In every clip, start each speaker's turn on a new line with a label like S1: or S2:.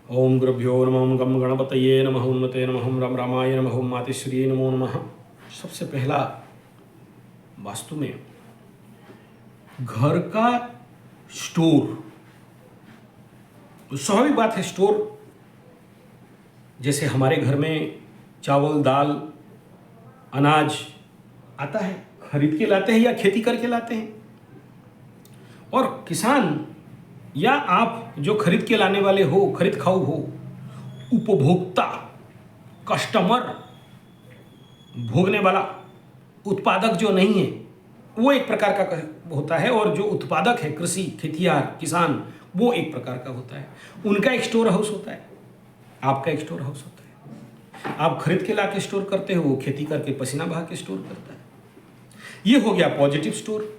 S1: ओम गुरुभ्यो नमः गम गणपतये नमः उन्नते नमः राम रामाय नमः मातश्री नमो नमः। सबसे पहला वास्तु में घर का स्टोर, तो स्वाभाविक बात है स्टोर, जैसे हमारे घर में चावल दाल अनाज आता है, खरीद के लाते हैं या खेती करके लाते हैं। और किसान या आप जो खरीद के लाने वाले हो, खरीद खाऊ हो, उपभोक्ता, कस्टमर, भोगने वाला, उत्पादक जो नहीं है वो एक प्रकार का होता है, और जो उत्पादक है कृषि खेतियार किसान वो एक प्रकार का होता है। उनका एक स्टोर हाउस होता है, आपका एक स्टोर हाउस होता है। आप खरीद के ला के स्टोर करते हो, वो खेती करके पसीना बहा के स्टोर करता है। ये हो गया पॉजिटिव स्टोर।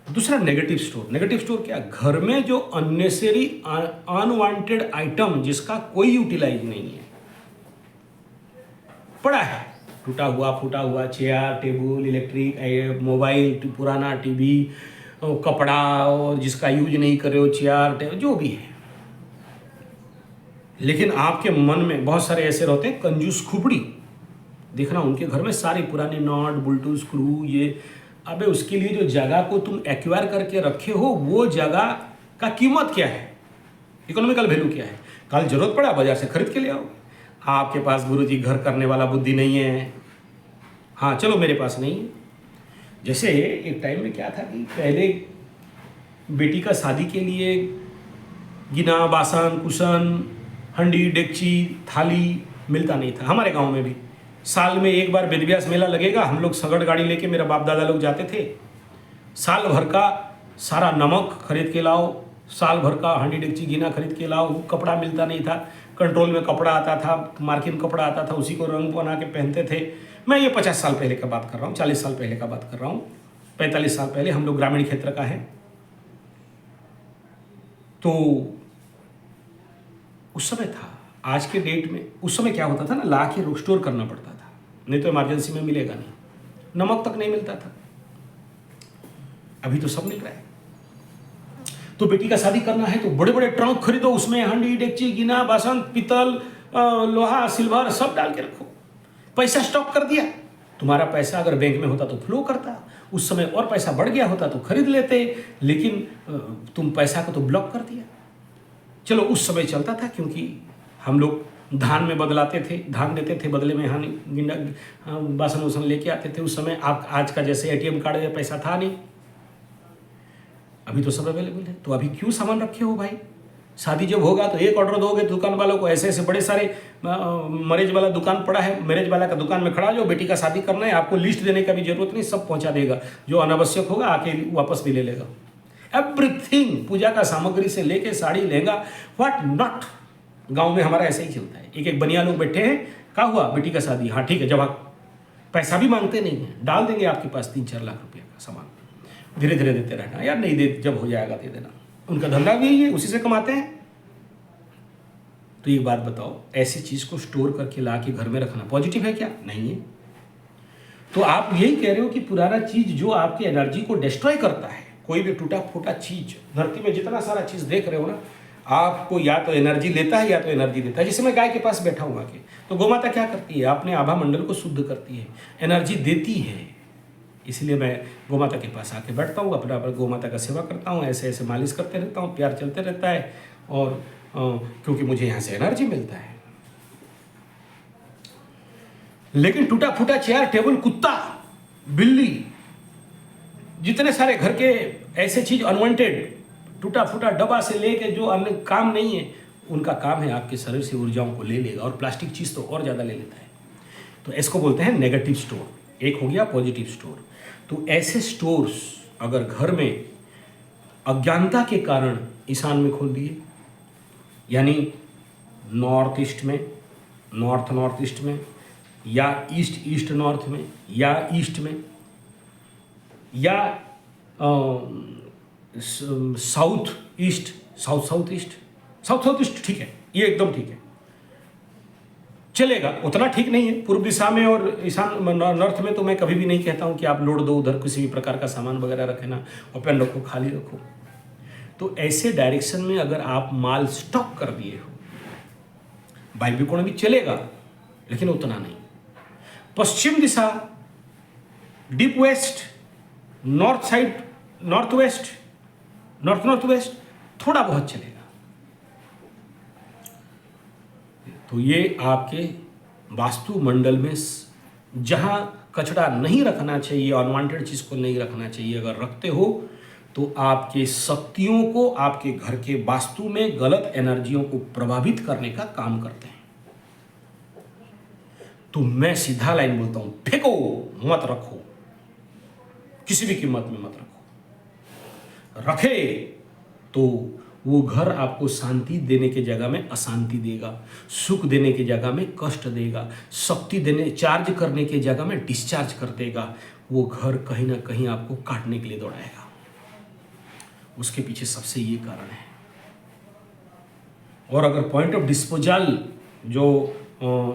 S1: दूसरा नेगेटिव स्टोर। नेगेटिव स्टोर क्या? घर में जो अननेसेसरी अनवांटेड आइटम जिसका कोई यूटिलाइज नहीं है पड़ा है, टूटा हुआ फूटा हुआ चेयर टेबल इलेक्ट्रिक मोबाइल पुराना टीवी कपड़ा, और जिसका यूज नहीं कर रहे हो, चेयर टेबल जो भी है। लेकिन आपके मन में बहुत सारे ऐसे रहते हैं कंजूस खुपड़ी, देखना उनके घर में सारे पुराने नॉट बुल्टू स्क्रू ये। अबे उसके लिए जो जगह को तुम एक्वायर करके रखे हो वो जगह का कीमत क्या है, इकोनॉमिकल वैल्यू क्या है? कल जरूरत पड़ा बाजार से खरीद के ले आओ। आपके पास गुरुजी घर करने वाला बुद्धि नहीं है। हाँ चलो मेरे पास नहीं है। जैसे एक टाइम में क्या था कि पहले बेटी का शादी के लिए गिना बासन कुशन हंडी डेगची थाली मिलता नहीं था। हमारे गांव में भी साल में एक बार वेदव्यास मेला लगेगा, हम लोग सगड़ गाड़ी लेके मेरा बाप दादा लोग जाते थे। साल भर का सारा नमक खरीद के लाओ, साल भर का हांडी डेगची गिना खरीद के लाओ। कपड़ा मिलता नहीं था, कंट्रोल में कपड़ा आता था, मार्किन कपड़ा आता था, उसी को रंग बना के पहनते थे। मैं ये 50 साल पहले का बात कर रहा हूँ, 40 साल पहले का बात कर रहा हूँ, 45 साल पहले। हम लोग ग्रामीण क्षेत्र का है। तो उस समय था, आज के डेट में उस समय क्या होता था ना, ला के स्टोर करना पड़ता था, नहीं तो इमरजेंसी में मिलेगा नहीं। नमक तक नहीं मिलता था, अभी तो सब मिल रहा है। तो बेटी का शादी करना है तो बड़े बड़े ट्रंक खरीदो, उसमें हांडी डेगची गिना बासन पीतल लोहा सिल्वर सब डाल के रखो। पैसा स्टॉक कर दिया। तुम्हारा पैसा अगर बैंक में होता तो फ्लो करता, उस समय और पैसा बढ़ गया होता तो खरीद लेते, लेकिन तुम पैसा को तो ब्लॉक कर दिया। चलो उस समय चलता था, क्योंकि हम लोग धान में बदलाते थे, धान देते थे, बदले में हानि गिंडा बासन वासन लेके आते थे। उस समय आप आज का जैसे एटीएम कार्ड या पैसा था नहीं, अभी तो सब अवेलेबल है। तो अभी क्यों सामान रखे हो भाई? शादी जब होगा तो एक ऑर्डर दोगे दुकान वालों को, ऐसे ऐसे बड़े सारे मैरिज वाला दुकान पड़ा है, मैरिज वाला का दुकान में खड़ा जो बेटी का शादी करना है, आपको लिस्ट देने का भी जरूरत नहीं, सब पहुंचा देगा। जो अनावश्यक होगा आके वापस भी ले लेगा। एवरीथिंग, पूजा का सामग्री से लेके साड़ी लहंगा व्हाट नॉट। गांव में हमारा ऐसा ही चलता है। एक एक बनिया लोग बैठे हैं, क्या हुआ बेटी का शादी, हाँ ठीक है, जब आप पैसा भी मांगते नहीं है, डाल देंगे आपके पास 3-4 लाख रुपये का सामान, धीरे धीरे देते रहना यार, नहीं दे जब हो जाएगा दे देना। उनका धंधा भी यही है, उसी से कमाते हैं। तो एक बात बताओ, ऐसी चीज को स्टोर करके ला के घर में रखना पॉजिटिव है क्या? नहीं है। तो आप यही कह रहे हो कि पुराना चीज जो आपकी एनर्जी को डिस्ट्रॉय करता है, कोई भी टूटा फूटा चीज, धरती में जितना सारा चीज देख रहे हो ना, आपको या तो एनर्जी लेता है या तो एनर्जी देता है। जैसे मैं गाय के पास बैठा हूँ आके, तो गौमाता क्या करती है? अपने आभा मंडल को शुद्ध करती है, एनर्जी देती है। इसलिए मैं गौमाता के पास आके बैठता हूँ, अपना गौमाता का सेवा करता हूँ, ऐसे ऐसे मालिश करते रहता हूँ, प्यार चलते रहता है, और क्योंकि मुझे यहाँ से एनर्जी मिलता है। लेकिन टूटा फूटा चेयर टेबल, कुत्ता बिल्ली, जितने सारे घर के ऐसे चीज अनवांटेड, टूटा फूटा डब्बा से लेके जो अन्य काम नहीं है, उनका काम है आपके शरीर से ऊर्जाओं को ले लेगा, और प्लास्टिक चीज तो और ज्यादा ले लेता है। तो इसको बोलते हैं नेगेटिव स्टोर। एक हो गया पॉजिटिव स्टोर। तो ऐसे स्टोर्स अगर घर में अज्ञानता के कारण ईशान में खोल दिए, यानी नॉर्थ ईस्ट में, नॉर्थ ईस्ट में, या ईस्ट नॉर्थ में, या ईस्ट में, या साउथ ईस्ट, साउथ ईस्ट ठीक है, ये एकदम ठीक है, चलेगा। उतना ठीक नहीं है पूर्व दिशा में और ईशान नॉर्थ में। तो मैं कभी भी नहीं कहता हूं कि आप लोड दो उधर, किसी भी प्रकार का सामान वगैरह रखे ना, ओपन रखो, खाली रखो। तो ऐसे डायरेक्शन में अगर आप माल स्टॉक कर दिए हो, वायव्य कोण भी चलेगा लेकिन उतना नहीं। पश्चिम दिशा, deep west, north side, north west, north west थोड़ा बहुत चलेगा। तो ये आपके वास्तुमंडल में जहां कचरा नहीं रखना चाहिए, अनवांटेड चीज को नहीं रखना चाहिए, अगर रखते हो तो आपके शक्तियों को, आपके घर के वास्तु में गलत एनर्जियों को प्रभावित करने का काम करते हैं। तो मैं सीधा लाइन बोलता हूं, फेंको मत रखो, किसी भी कीमत में मत रखो। रखे तो वो घर आपको शांति देने के जगह में अशांति देगा, सुख देने के जगह में कष्ट देगा, शक्ति देने, चार्ज करने के जगह में डिस्चार्ज कर देगा। वो घर कहीं ना कहीं आपको काटने के लिए दौड़ाएगा। उसके पीछे सबसे ये कारण है। और अगर पॉइंट ऑफ डिस्पोजल जो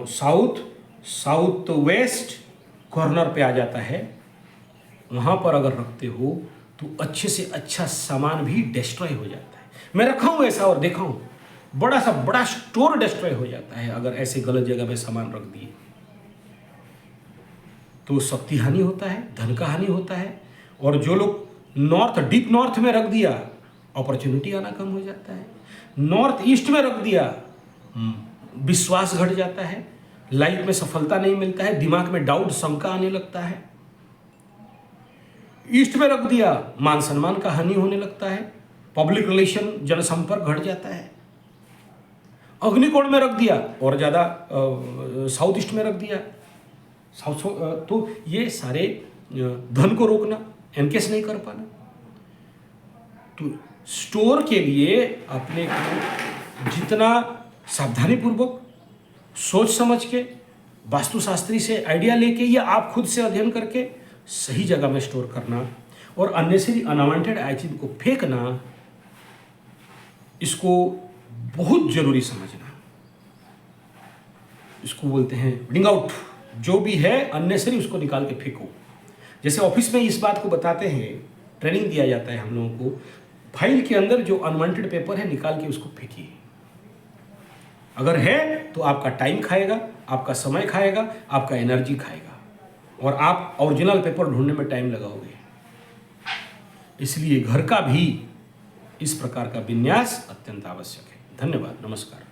S1: साउथ वेस्ट कॉर्नर पे आ जाता है, वहां पर अगर रखते हो तो अच्छे से अच्छा सामान भी डिस्ट्रॉय हो जाता है। मैं रखा हूं ऐसा और देखा हूं, बड़ा स्टोर डिस्ट्रॉय हो जाता है अगर ऐसे गलत जगह पे सामान रख दिए तो शक्ति हानि होता है, धन का हानि होता है। और जो लोग डीप नॉर्थ में रख दिया, अपॉर्चुनिटी आना कम हो जाता है। नॉर्थ ईस्ट में रख दिया, विश्वास घट जाता है, लाइफ में सफलता नहीं मिलता है, दिमाग में डाउट, शंका आने लगता है। ईस्ट में रख दिया, मान सम्मान का हानि होने लगता है, पब्लिक रिलेशन, जनसंपर्क घट जाता है। अग्निकोण में रख दिया और ज़्यादा साउथ ईस्ट में रख दिया, तो ये सारे धन को रोकना, एनकेस नहीं कर पाना। तो स्टोर के लिए अपने को जितना सावधानी पूर्वक, सोच समझ के, वास्तुशास्त्री से आइडिया लेके या आप खुद से अध्ययन करके सही जगह में स्टोर करना और अननेसेसरी अनवांटेड आइटम को फेंकना, इसको बहुत जरूरी समझना। इसको बोलते हैं ब्रिंग आउट। जो भी है अननेसेसरी उसको निकाल के फेंको। जैसे ऑफिस में इस बात को बताते हैं, ट्रेनिंग दिया जाता है हम लोगों को, फाइल के अंदर जो अनवांटेड पेपर है निकाल के उसको फेंकिए। अगर है तो आपका टाइम खाएगा, आपका समय खाएगा, आपका एनर्जी खाएगा और आप ओरिजिनल पेपर ढूंढने में टाइम लगाओगे। इसलिए घर का भी इस प्रकार का विन्यास अत्यंत आवश्यक है। धन्यवाद, नमस्कार।